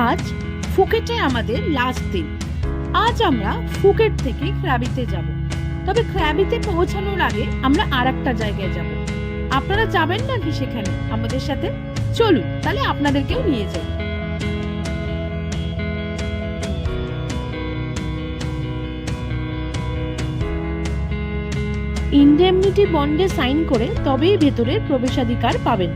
আজ ফুকেটে আমাদের লাস্ট দিন। আজ আমরা ফুকেট থেকে ক্রাবিতে যাব। তবে ক্রাবিতে পৌঁছানোর আগে আমরা আর একটা জায়গায় যাব। আপনারা যাবেন নাকি সেখানে আমাদের সাথে? চলুন তাহলে আপনাদেরকেও নিয়ে যাই। ইনডেমনিটি বন্ডে সাইন করে তবেই ভেতরের প্রবেশাধিকার পাবেন।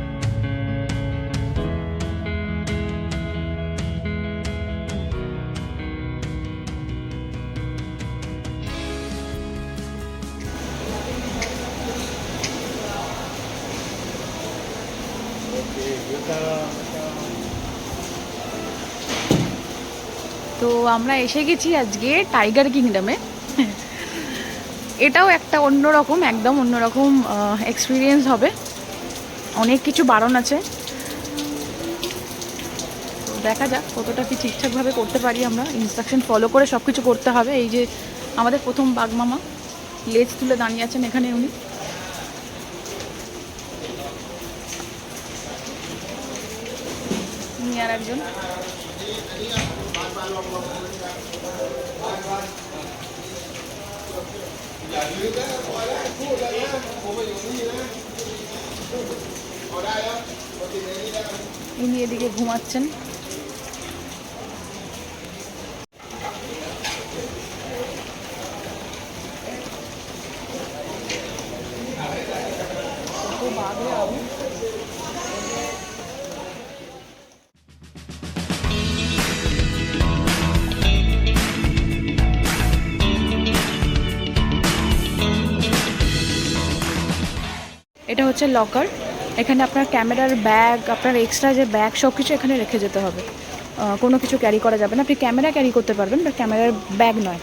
তো আমরা এসে গেছি আজকে টাইগার কিংডমে। এটাও একটা অন্যরকম, একদম অন্যরকম এক্সপিরিয়েন্স হবে। অনেক কিছু বারণ আছে, তো দেখা যাক কতটা কি ঠিকঠাকভাবে করতে পারি আমরা। ইনস্ট্রাকশন ফলো করে সব কিছু করতে হবে। এই যে আমাদের প্রথম বাঘ মামা লেজ তুলে দাঁড়িয়ে আছেন এখানে, উনি আর একজন। ইনি এদিকে ঘুমাচ্ছেন। এটা হচ্ছে লকার। এখানে আপনার ক্যামেরার ব্যাগ, আপনার এক্সট্রা যে ব্যাগ, সব কিছু এখানে রেখে যেতে হবে। কোনো কিছু ক্যারি করা যাবে না। আপনি ক্যামেরা ক্যারি করতে পারবেন, বাট ক্যামেরার ব্যাগ নয়।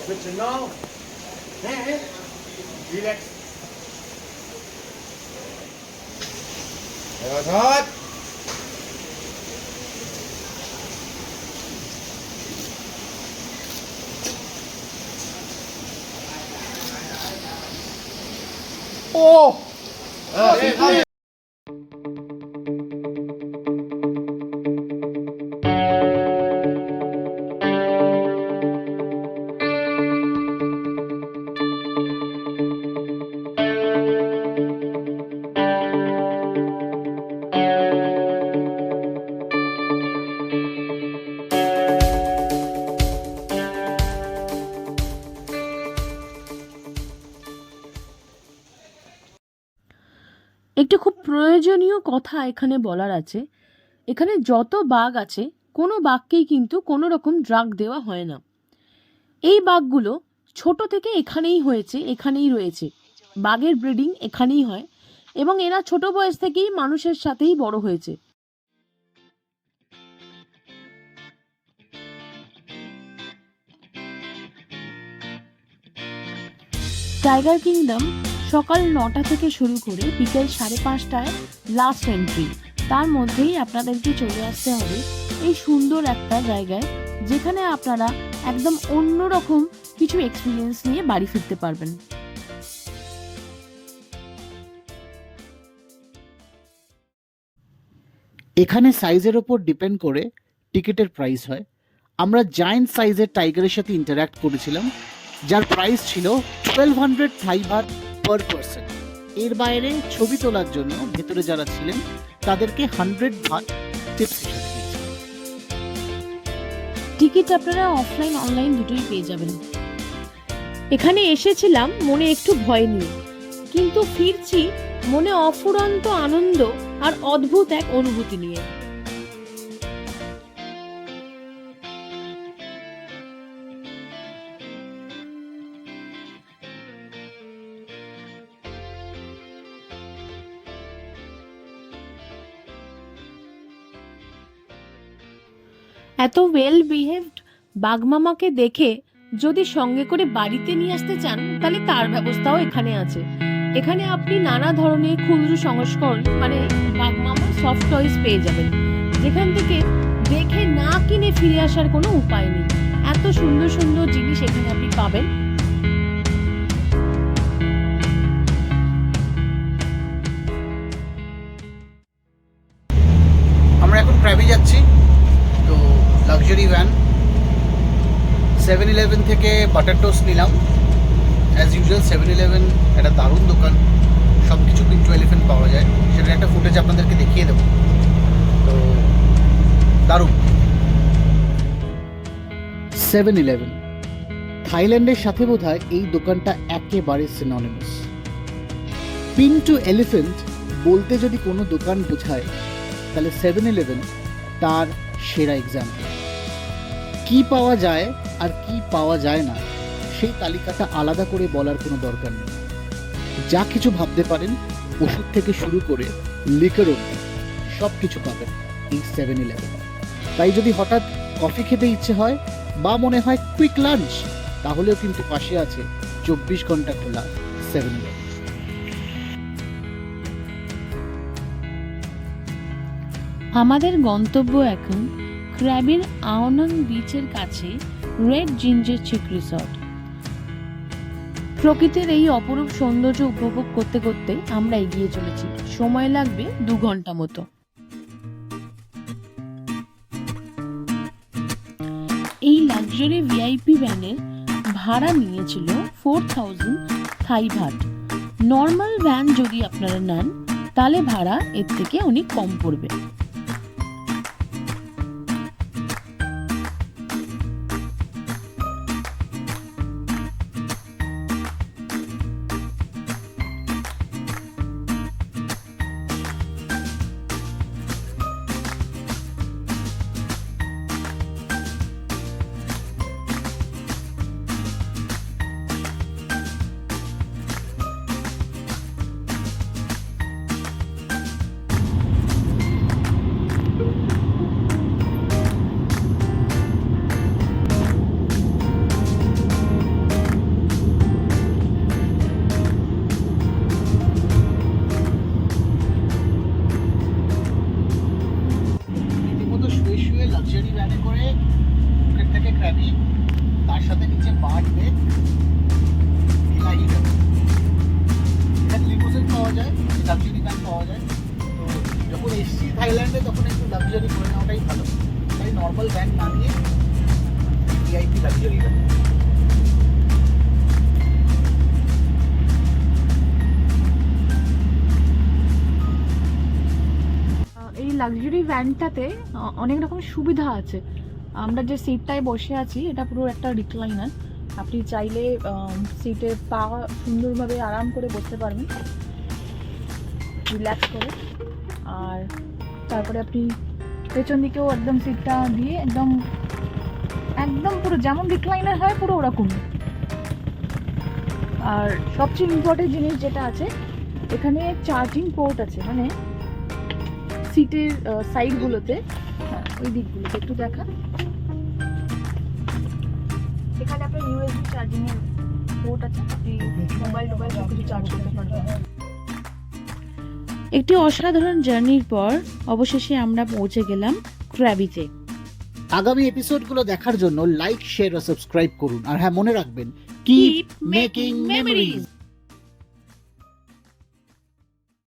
Professional. Relax. Rồi thôi. Ô. একটি খুব প্রয়োজনীয় কথা এখানে বলার আছে। এখানে যত বাঘ আছে, কোনো বাঘকেই কিন্তু কোনো রকম ড্রাগ দেওয়া হয় না। এই বাঘগুলো ছোট থেকে এখানেই হয়েছে, এখানেই রয়েছে। বাঘের ব্রিডিং এখানেই হয় এবং এরা ছোট বয়স থেকেই মানুষের সাথেই বড় হয়েছে। টাইগার কিংডম সকাল 9টা থেকে শুরু করে বিকেল 5:30টায় লাস্ট এন্ট্রি। তার মধ্যেই আপনাদেরকে চলে আসতে হবে এই সুন্দর একটা জায়গায়, যেখানে আপনারা একদম অন্যরকম কিছু এক্সপিরিয়েন্স নিয়ে বাড়ি ফিরতে পারবেন। এখানে সাইজের ওপর ডিপেন্ড করে টিকিটের প্রাইস হয়। আমরা জায়ান্ট সাইজের টাইগারের সাথে ইন্টারঅ্যাক্ট করেছিলাম, যার প্রাইস ছিল 1200 থাই বাত পার পারসন। এর বাইরে ছবি তোলার জন্য ভেতরে যারা ছিলেন তাদেরকে 100 বাত টিপস হিসেবে দিয়েছিলাম। টিকিট আপনারা অফলাইন অনলাইন দুটোই পেয়ে যাবেন। এখানে এসেছিলাম মনে একটু ভয় নিয়ে, কিন্তু ফিরছি মনে অফুরন্ত আনন্দ আর অদ্ভুত এক অনুভূতি নিয়ে। এত ওয়েল বিহেভড বাঘমামাকে দেখে যদি সঙ্গে করে বাড়িতে নিয়ে আসতে চান তাহলে তার ব্যবস্থাও এখানে আছে। এখানে আপনি নানা ধরনের ক্ষুদ্র সংস্করণ মানে বাঘমামা সফট টয়েস পেয়ে যাবেন, যেখান থেকে দেখে না কিনে ফিরে আসার কোনো উপায় নেই। এত সুন্দর সুন্দর জিনিস এখানে আপনি পাবেন। আমরা এখন ক্র্যাবি যাচ্ছি, তো লাক্সারি ভ্যান 7-Eleven থেকে বাটার টোস্ট নিলাম। অ্যাজ ইউজুয়াল 7-Eleven একটা দারুণ দোকান, সব কিছু পিন্টু এলিফ্যান্ট পাওয়া যায়, সেটার একটা ফুটেজ আপনাদেরকে দেখিয়ে দেবো। তো দারুণ। 7-Eleven থাইল্যান্ডের সাথে বোধহয় এই দোকানটা একেবারে সিনোনিমাস। পিন্টু এলিফ্যান্ট বলতে যদি কোনো দোকান বোঝায় তাহলে 7-Eleven তার সেরা এক্সাম্পল। কি পাওয়া যায় আর কি পাওয়া যায় না সেই তালিকাটা আলাদা করে বলার কোনো দরকার নেই। যা কিছু ভাবতে পারেন, ওষুধ থেকে শুরু করে লিকার অবধি সব কিছু পাবেন এই 7-Eleven। তাই যদি হঠাৎ কফি খেতে ইচ্ছে হয় বা মনে হয় কুইক লাঞ্চ, তাহলেও কিন্তু পাশে আছে 24 ঘন্টা খোলা 7-Eleven। আমাদের গন্তব্য এখন ক্র্যাবির আওনাং বিচের কাছে রেড জিঞ্জার চিক রিসর্ট। প্রকৃতির এই অপরূপ সৌন্দর্য উপভোগ করতে করতে আমরা এগিয়ে চলেছি। সময় লাগবে 2 ঘন্টা মতো। এই লাক্সারি ভিআইপি ভ্যানের ভাড়া নিয়েছিল 4000 থাই বাট। নর্মাল ভ্যান যদি আপনারা নেন তাহলে ভাড়া এর থেকে অনেক কম পড়বে। লাক্সারি ভ্যানে করে ফুকেট থেকে ক্র্যাবি, তার সাথে নিচে van.We এখানে লিমুজিন পাওয়া যায়, লাক্সারি ভ্যান পাওয়া যায়। তো যখন এসছি থাইল্যান্ডে তখন একটু লাক্সারি করে নেওয়াটাই ভালো, তাই নর্মাল ভ্যান না নিয়ে ভিআইপি লাক্সারি ভ্যান। এই লাক্সারি ভ্যানটাতে অনেক রকম সুবিধা আছে। আমরা যে সিটটায় বসে আছি এটা পুরো একটা রিক্লাইনার। আপনি চাইলে সিটে পা সুন্দরভাবে আরাম করে বসতে পারবেন রিল্যাক্স করে। আর তারপরে আপনি পেছন দিকেও একদম সিটটা দিয়ে একদম একদম পুরো যেমন রিক্লাইনার হয় পুরো ওরকম। আর সবচেয়ে ইম্পর্টেন্ট জিনিস যেটা আছে, এখানে চার্জিং পোর্ট আছে, মানে সিটের সাইডগুলোতে, হ্যাঁ ওই দিকগুলোতে একটু দেখা, এখানে আপনার ইউএসবি চার্জিং এর পোর্ট আছে, আপনি মোবাইল সব কিছু চার্জ করতে পারবেন। একটি অসাধারণ জার্নির পর অবশেষে আমরা পৌঁছে গেলাম ক্র্যাবিতে। আগামী এপিসোডগুলো দেখার জন্য লাইক, শেয়ার ও সাবস্ক্রাইব করুন। আর হ্যাঁ, মনে রাখবেন, কিপ মেকিং মেমোরিজ।